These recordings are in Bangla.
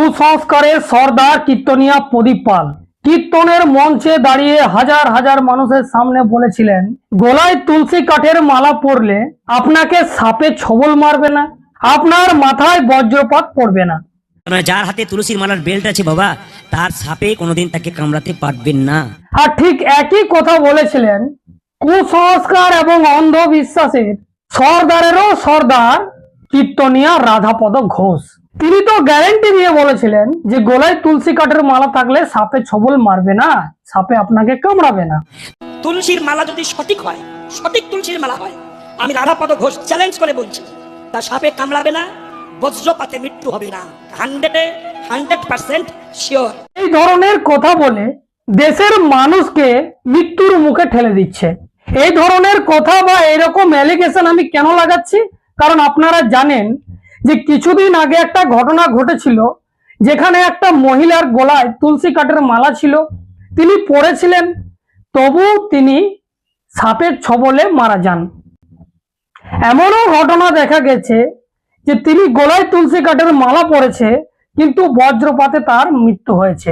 কুসংস্কারের সর্দার কীর্তনিয়া প্রদীপ পাল কীর্তনের মঞ্চে দাঁড়িয়ে হাজার হাজার মানুষের সামনে বলেছিলেন, গলায় তুলসী কাঠের মালা পরলে আপনাকে সাপে ছবল মারবে না, আপনার মাথায় বজ্রপাত পড়বে না। যার হাতে তুলসীর মালার বেল্ট আছে বাবা, তার সাপে কোনোদিন তাকে কামড়াতে পারবেন না। আর ঠিক একই কথা বলেছিলেন কুসংস্কার এবং অন্ধবিশ্বাসের সর্দারেরও সর্দার কীর্তনিয়া রাধাপদ ঘোষ। তিনি তো গ্যারেন্টি দিয়ে বলেছিলেন যে গলায় তুলসী কাঠের মালা থাকলে সাপে ছবল মারবে না, সাপে আপনাকে কামড়াবে না। তুলসীর মালা যদি সঠিক হয়, সঠিক তুলসীর মালা হয়, আমি রাধাপদ ঘোষ চ্যালেঞ্জ করে বলছি, তা সাপে কামড়াবে না, বজ্রপাতে মৃত্যু হবে না, 100% শিওর। এই ধরনের কথা বলে দেশের মানুষকে মৃত্যুর মুখে ঠেলে দিচ্ছে। এই ধরনের কথা বা এরকম অ্যালিগেশন আমি কেন লাগাচ্ছি, কারণ আপনারা জানেন যে কিছুদিন আগে একটা ঘটনা ঘটেছিল যেখানে একটা মহিলার গলায় তুলসী কাঠের মালা ছিল, তিনি পড়েছিলেন, তবু তিনি সাপের ছবলে মারা যান। এমনও ঘটনা দেখা গেছে যে তিনি গলায় তুলসী কাঠের মালা পড়েছে কিন্তু বজ্রপাতে তার মৃত্যু হয়েছে।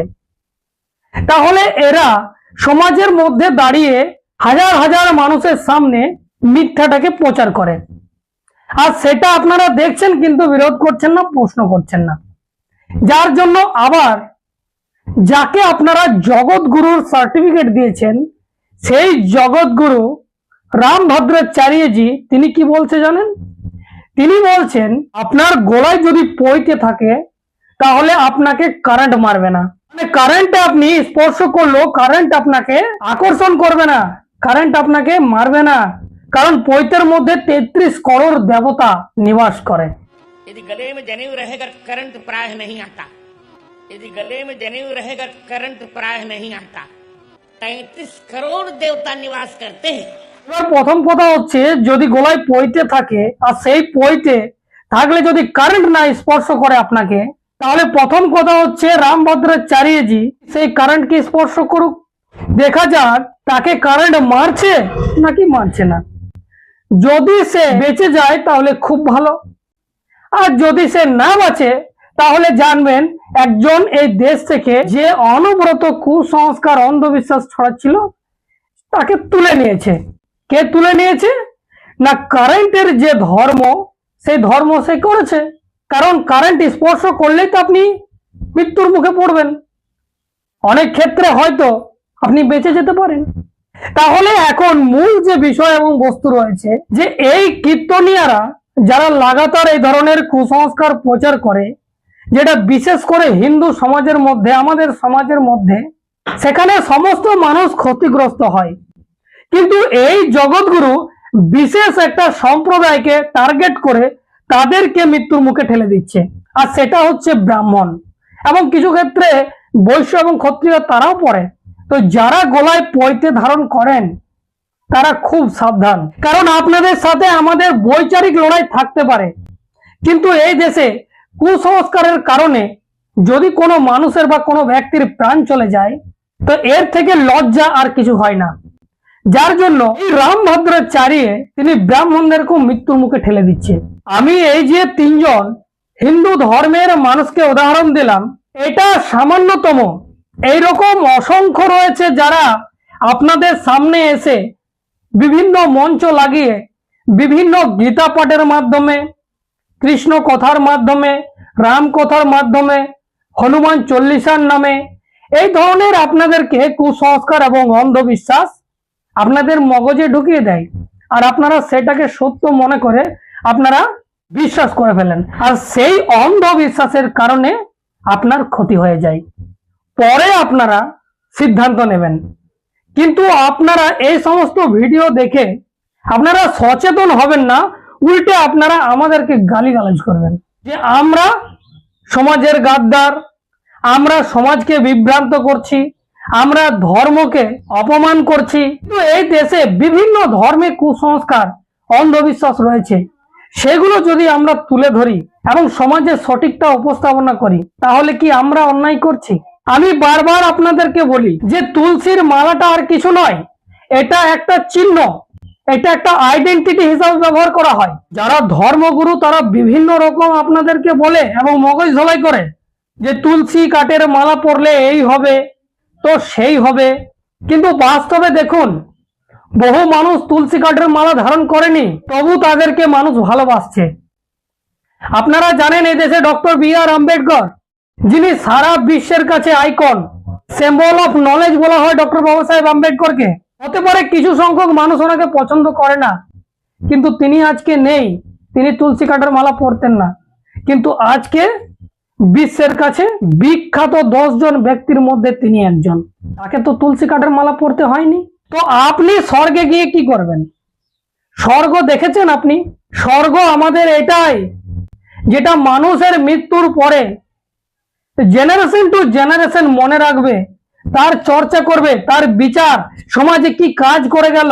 তাহলে এরা সমাজের মধ্যে দাঁড়িয়ে হাজার হাজার মানুষের সামনে মিথ্যাটাকে প্রচার করে, আর সেটা আপনারা দেখছেন কিন্তু বিরোধ করছেন না, প্রশ্ন করছেন না। যার জন্য আবার যাকে আপনারা জগৎগুরুর সার্টিফিকেট দিয়েছেন, সেই জগৎগুরু রামভদ্রাচার্যজি তিনি কি বলছে জানেন? তিনি বলছেন আপনার গলায় যদি পইতে থাকে তাহলে আপনাকে কারেন্ট মারবে না, মানে কারেন্টে আপনি স্পর্শ করলেও কারেন্ট আপনাকে আকর্ষণ করবে না, কারেন্ট আপনাকে মারবে না, কারণ পৈতের মধ্যে 33 করোড় দেবতা নিবাস করে। यदि गले में जनेऊ रहेगा करंट प्राय नहीं आता, यदि गले में जनेऊ रहेगा करंट प्राय नहीं आता, 33 करोड़ देवता निवास करते हैं। এবার প্রথম কথা হচ্ছে, যদি গলায় পইতে থাকে আর সেই পইতে থাকলে যদি কারেন্ট না স্পর্শ করে আপনাকে, তাহলে প্রথম কথা হচ্ছে রামভদ্রাচার্যজি সেই কারেন্টকে স্পর্শ করুক, দেখা যাক তাকে কারেন্ট মারছে নাকি মারছে না। যদি সে বেঁচে যায় তাহলে খুব ভালো, আর যদি সে না বাঁচে তাহলে জানবেন একজন এই দেশ থেকে যে অনবরত কুসংস্কার অন্ধবিশ্বাস ছড়াচ্ছিল তাকে তুলে নিয়েছে। কে তুলে নিয়েছে? না কারেন্টের যে ধর্ম, সেই ধর্ম সে করেছে। কারণ কারেন্ট স্পর্শ করলেই তো আপনি মৃত্যুর মুখে পড়বেন, অনেক ক্ষেত্রে হয়তো আপনি বেঁচে যেতে পারেন। তাহলে এখন মূল যে বিষয় এবং বস্তু রয়েছে, যে এই কীর্তনিয়ারা যারা লাগাতার এই ধরনের কুসংস্কার প্রচার করে, যেটা বিশেষ করে হিন্দু সমাজের মধ্যে, আমাদের সমাজের মধ্যে, সেখানে সমস্ত মানুষ ক্ষতিগ্রস্ত হয়। কিন্তু এই জগৎগুরু বিশেষ একটা সম্প্রদায়কে টার্গেট করে তাদেরকে মৃত্যুর মুখে ঠেলে দিচ্ছে, আর সেটা হচ্ছে ব্রাহ্মণ, এবং কিছু ক্ষেত্রে বৈশ্য এবং ক্ষত্রিয় তারাও পড়ে। তো যারা গলায় পইতে ধারণ করেন তারা খুব সাবধান, কারণ আপনাদের সাথে আমাদের বৈচারিক লড়াই থাকতে পারে, কিন্তু এই দেশে কুসংস্কারের কারণে যদি কোনো মানুষের বা কোনো ব্যক্তির প্রাণ চলে যায় তো এর থেকে লজ্জা আর কিছু হয় না। যার জন্য এই রামভদ্রাচার্য তিনি ব্রাহ্মণদেরকেও মৃত্যুর মুখে ঠেলে দিচ্ছে। আমি এই যে তিনজন হিন্দু ধর্মের মানুষকে উদাহরণ দিলাম, এটা সামান্যতম, এইরকম অসংখ্য রয়েছে যারা আপনাদের সামনে এসে বিভিন্ন মঞ্চ লাগিয়ে বিভিন্ন গীতা পাঠের মাধ্যমে, কৃষ্ণ কথার মাধ্যমে, রাম কথার মাধ্যমে, হনুমান চল্লিশার নামে এই ধরনের আপনাদেরকে কুসংস্কার এবং অন্ধবিশ্বাস আপনাদের মগজে ঢুকিয়ে দেয়, আর আপনারা সেটাকে সত্য মনে করে আপনারা বিশ্বাস করে ফেলেন, আর সেই অন্ধবিশ্বাসের কারণে আপনার ক্ষতি হয়ে যায়। পরে আপনারা সিদ্ধান্ত নেবেন, কিন্তু আপনারা এই সমস্ত ভিডিও দেখে আপনারা সচেতন হবেন না, উল্টে আপনারা আমাদেরকে গালিগালাজ করবেন যে আমরা সমাজের গাদ্দার, আমরা সমাজকে বিভ্রান্ত করছি, আমরা ধর্মকে অপমান করছি। তো এই দেশে বিভিন্ন ধর্মে কুসংস্কার অন্ধবিশ্বাস রয়েছে, সেগুলো যদি আমরা তুলে ধরি এবং সমাজের সঠিকটা উপস্থাপনা করি তাহলে কি আমরা অন্যায় করছি? আমি বারবার আপনাদেরকে বলি যে তুলসীর মালাটা আর কিছু নয়, এটা একটা চিহ্ন, এটা একটা আইডেন্টিটি হিসাবে ব্যবহার করা হয়। যারা ধর্মগুরু তারা বিভিন্ন রকম আপনাদেরকে বলে এবং মগজ ধোলাই করে যে তুলসী কাঠের মালা পরলে এই হবে তো সেই হবে, কিন্তু বাস্তবে দেখুন বহু মানুষ তুলসী কাঠের মালা ধারণ করেনি, তবু তাদেরকে মানুষ ভালোবাসছে। আপনারা জানেন এই দেশে ডক্টর বি.আর. আম্বেদকর, যিনি সারা বিশ্বের কাছে আইকন, সিম্বল অফ নলেজ বলা হয় ডক্টর বাবা সাহেব আম্বেদকরকে। হতে পারে কিছু সংখ্যক মানুষ ওনাকে পছন্দ করে না, কিন্তু তিনি আজকে নেই, তিনি তুলসী কাঠের মালা পরতেন না, কিন্তু আজকে বিশ্বের কাছে বিখ্যাত 10 জন ব্যক্তির মধ্যে তিনি একজন। তাকে তো তুলসী কাঠের মালা পরতে হয়নি। তো আপনি স্বর্গে গিয়ে কি করবেন? স্বর্গ দেখেছেন আপনি? স্বর্গ আমাদের এটাই, যেটা মানুষের মৃত্যুর পরে জেনারেশন টু জেনারেশন মনে রাখবে, তার চর্চা করবে, তার বিচার সমাজে কি কাজ করে গেল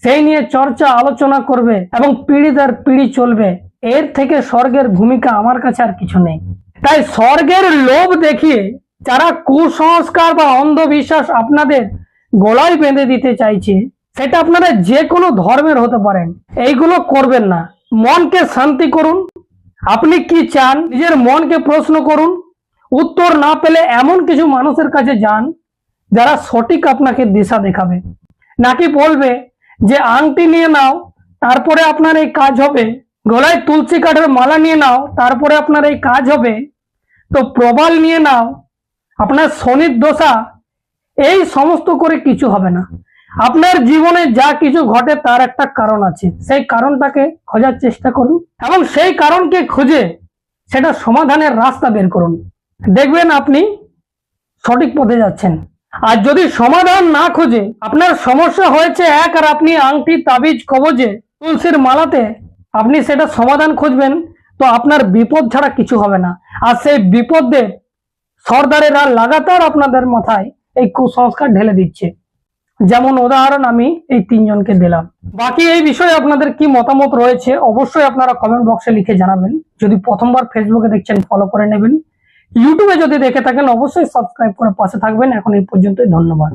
সেই নিয়ে চর্চা আলোচনা করবে এবং পিঢ়ি দর পিঢ়ি চলবে। এর থেকে স্বর্গের ভূমিকা আমার কাছে আর কিছু নেই। তাই স্বর্গের লোভ দেখিয়ে যারা কুসংস্কার বা অন্ধবিশ্বাস আপনাদের গলায় বেঁধে দিতে চাইছে, সেটা আপনারা যে কোনো ধর্মের হতে পারেন, এইগুলো করবেন না। মনকে শান্তি করুন। আপনি কি চান নিজের মনকে প্রশ্ন করুন। উত্তর না পেলে এমন কিছু মানুষের কাছে যান যারা সঠিক আপনাকে দিশা দেখাবে। নাকি বলবে যে আংটি নিয়ে নাও তারপরে আপনার এই কাজ হবে, গলায় তুলসী কাঠের মালা নিয়ে নাও তারপরে আপনার এই কাজ হবে, তো প্রবাল নিয়ে নাও, আপনার শনির দশা, এই সমস্ত করে কিছু হবে না। আপনার জীবনে যা কিছু ঘটে তার একটা কারণ আছে, সেই কারণটাকে খোঁজার চেষ্টা করুন এবং সেই কারণকে খুঁজে সেটা সমাধানের রাস্তা বের করুন। দেখবেন আপনি সঠিক পথে যাচ্ছেন। আর যদি সমাধান না খুঁজে আপনার সমস্যা হয়েছে এক, আর আপনি আংটি তাবিজ কবজে তুলসীর মালাতে আপনি সেটা সমাধান খুঁজবেন, তো আপনার বিপদ ছাড়া কিছু হবে না। আর সেই বিপদের সর্দারেরা লাগাতার আপনাদের মাথায় এই কুসংস্কার ঢেলে দিচ্ছে, যেমন উদাহরণ আমি এই 3 জনকে দিলাম। বাকি এই বিষয়ে আপনাদের কি মতামত রয়েছে অবশ্যই আপনারা কমেন্ট বক্সে লিখে জানাবেন। যদি প্রথমবার ফেসবুকে দেখছেন ফলো করে নেবেন, ইউটিউবে যদি দেখে থাকেন অবশ্যই সাবস্ক্রাইব করে পাশে থাকবেন। এখন এই পর্যন্তই, ধন্যবাদ।